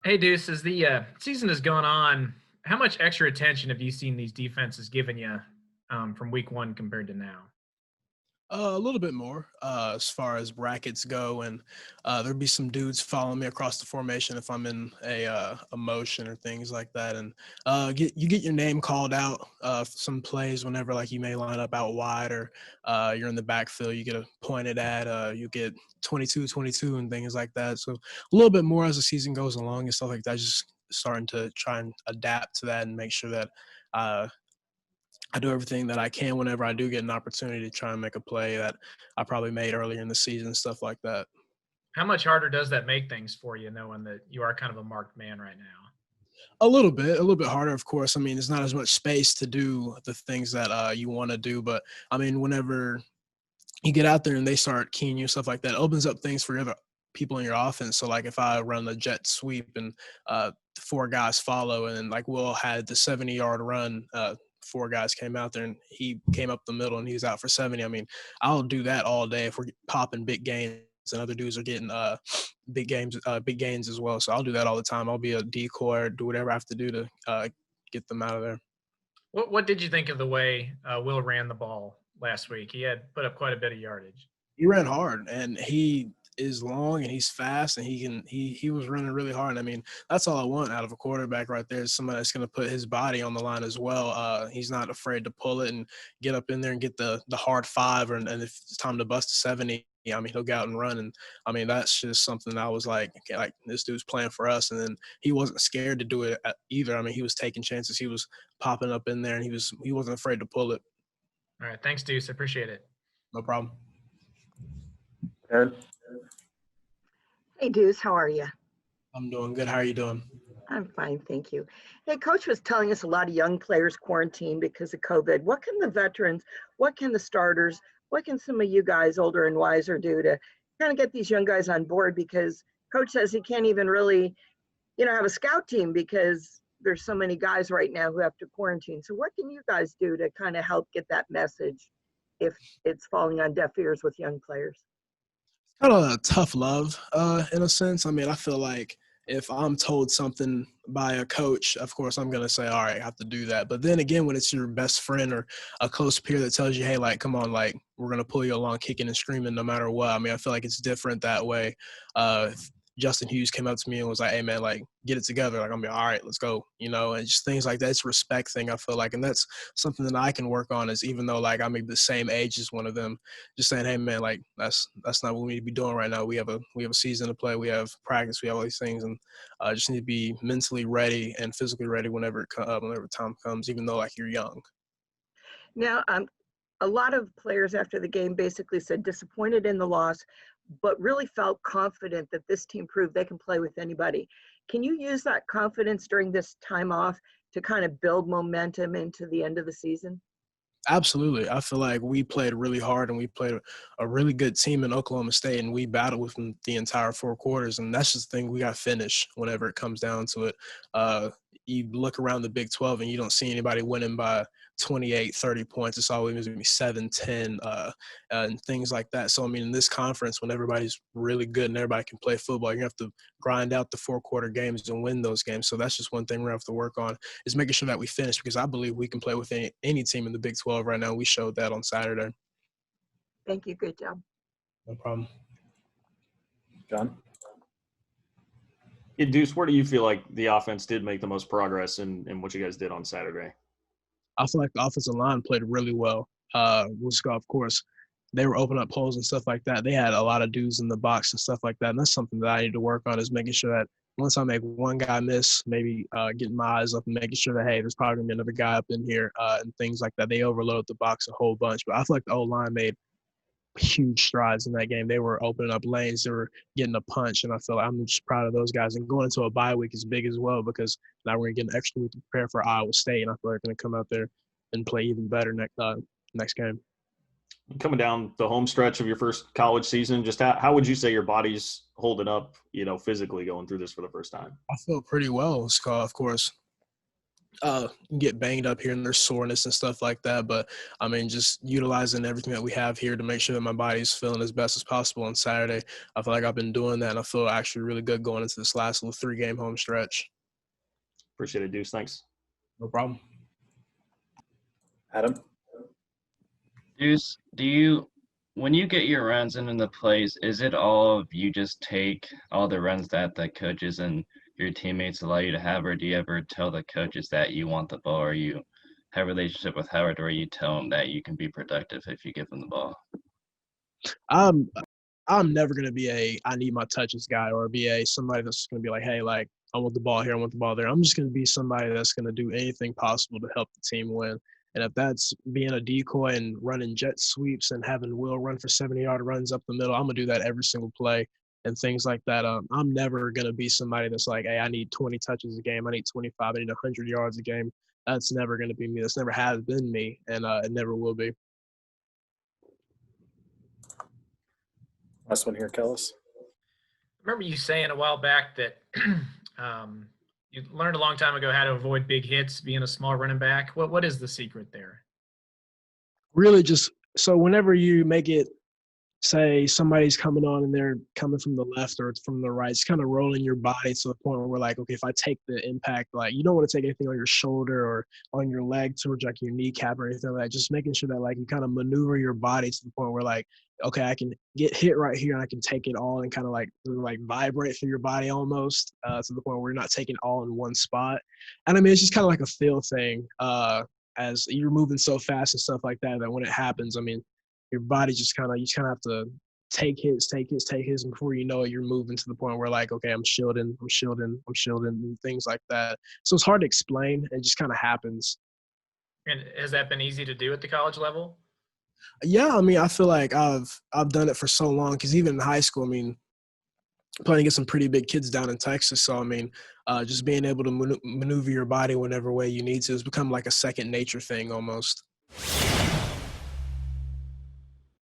Hey, Deuce, as the season is going on, how much extra attention have you seen these defenses giving you from week one compared to now? A little bit more as far as brackets go, and there'd be some dudes following me across the formation if I'm in a motion or things like that, and get your name called out for some plays whenever like you may line up out wide or you're in the backfield, you get a pointed at, you get 22-22 and things like that. So a little bit more as the season goes along and stuff like that. Just starting to try and adapt to that and make sure that. I do everything that I can whenever I do get an opportunity to try and make a play that I probably made earlier in the season, stuff like that. How much harder does that make things for you, knowing that you are kind of a marked man right now? A little bit harder, of course. I mean, there's not as much space to do the things that you want to do, but I mean, whenever you get out there and they start keying you stuff like that, it opens up things for other people in your offense. So, like if I run a jet sweep and four guys follow, and then like Will had the 70-yard run. Four guys came out there and he came up the middle and he was out for 70. I mean, I'll do that all day if we're popping big gains and other dudes are getting big gains as well. So I'll do that all the time. I'll be a decoy or do whatever I have to do to get them out of there. What did you think of the way Will ran the ball last week? He had put up quite a bit of yardage. He ran hard, and he is long and he's fast, and he was running really hard. And I mean, that's all I want out of a quarterback right there, is somebody that's going to put his body on the line as well. He's not afraid to pull it and get up in there and get the hard five, and if it's time to bust a 70. I mean, he'll go out and run, and I mean that's just something I was like, okay, like this dude's playing for us, and then he wasn't scared to do it either. I mean, he was taking chances, he was popping up in there, and he wasn't afraid to pull it. All right, thanks, Deuce. I appreciate it. No problem. Aaron? Hey, Deuce, how are you? I'm doing good. How are you doing? I'm fine, thank you. Hey, Coach was telling us a lot of young players quarantined because of COVID. What can the veterans, what can the starters, what can some of you guys older and wiser do to kind of get these young guys on board? Because Coach says he can't even really, have a scout team because there's so many guys right now who have to quarantine. So what can you guys do to kind of help get that message if it's falling on deaf ears with young players? Kind of a tough love, in a sense. I mean, I feel like if I'm told something by a coach, of course I'm gonna say, all right, I have to do that. But then again, when it's your best friend or a close peer that tells you, hey, like, come on, like, we're gonna pull you along, kicking and screaming, no matter what. I mean, I feel like it's different that way. If Justin Hughes came up to me and was like, hey, man, like, get it together. Like, I'm gonna be all right, let's go, and just things like that. It's a respect thing, I feel like, and that's something that I can work on. Is even though like I'm maybe the same age as one of them, just saying, hey man, like that's not what we need to be doing right now. We have a season to play. We have practice. We have all these things, and just need to be mentally ready and physically ready whenever time comes. Even though like you're young. Now, a lot of players after the game basically said disappointed in the loss, but really felt confident that this team proved they can play with anybody. Can you use that confidence during this time off to kind of build momentum into the end of the season? Absolutely. I feel like we played really hard and we played a really good team in Oklahoma State, and we battled with them the entire four quarters. And that's just the thing, we got to finish whenever it comes down to it. You look around the Big 12 and you don't see anybody winning by 28, 30 points. It's always going to be 7, 10, and things like that. So, I mean, in this conference, when everybody's really good and everybody can play football, you have to grind out the four-quarter games and win those games. So that's just one thing we're going to have to work on, is making sure that we finish, because I believe we can play with any team in the Big 12 right now. We showed that on Saturday. Thank you. Good job. No problem. John? Yeah, Deuce, where do you feel like the offense did make the most progress in what you guys did on Saturday? I feel like the offensive line played really well. Wichita, of course, they were opening up holes and stuff like that. They had a lot of dudes in the box and stuff like that. And that's something that I need to work on, is making sure that once I make one guy miss, maybe getting my eyes up and making sure that, hey, there's probably going to be another guy up in here and things like that. They overload the box a whole bunch. But I feel like the O-line made huge strides in that game. They were opening up lanes. They were getting a punch. And I feel like I'm just proud of those guys. And going into a bye week is big as well, because now we're going to get an extra week to prepare for Iowa State. And I feel like they're going to come out there and play even better next game. Coming down the home stretch of your first college season, just how would you say your body's holding up, physically going through this for the first time? I feel pretty well, Scott, of course. get banged up here and there's soreness and stuff like that. But I mean, just utilizing everything that we have here to make sure that my body's feeling as best as possible on Saturday. I feel like I've been doing that, and I feel actually really good going into this last little 3-game home stretch. Appreciate it, Deuce. Thanks. No problem. Adam? Deuce, when you get your runs into the plays, is it all of you just take all the runs that the coaches and your teammates allow you to have, or do you ever tell the coaches that you want the ball, or you have a relationship with Howard where you tell them that you can be productive if you give them the ball? I'm never gonna be I need my touches guy, or be somebody that's gonna be like, hey, like, I want the ball here, I want the ball there. I'm just gonna be somebody that's gonna do anything possible to help the team win. And if that's being a decoy and running jet sweeps and having Will run for 70-yard runs up the middle, I'm gonna do that every single play and things like that. I'm never gonna be somebody that's like, hey, I need 20 touches a game, I need 25, I need 100 yards a game. That's never gonna be me. That's never has been me, and it never will be. Last one here, Kellis. I remember you saying a while back that you learned a long time ago how to avoid big hits being a small running back. What is the secret there? Really just so whenever you make it, say somebody's coming on and they're coming from the left or from the right, it's kind of rolling your body to the point where we're like, okay, if I take the impact, like you don't want to take anything on your shoulder or on your leg towards like your kneecap or anything like that. Just making sure that like you kind of maneuver your body to the point where like, okay, I can get hit right here and I can take it all and kind of like vibrate through your body almost to the point where you're not taking it all in one spot. And I mean, it's just kind of like a feel thing as you're moving so fast and stuff like that, that when it happens, I mean, your body just kind of, you kind of have to take hits, and before you know it, you're moving to the point where like, okay, I'm shielding, and things like that. So it's hard to explain. It just kind of happens. And has that been easy to do at the college level? Yeah, I mean, I feel like I've done it for so long because even in high school, I mean, playing against some pretty big kids down in Texas. So, I mean, just being able to maneuver your body whatever way you need to has become like a second nature thing almost.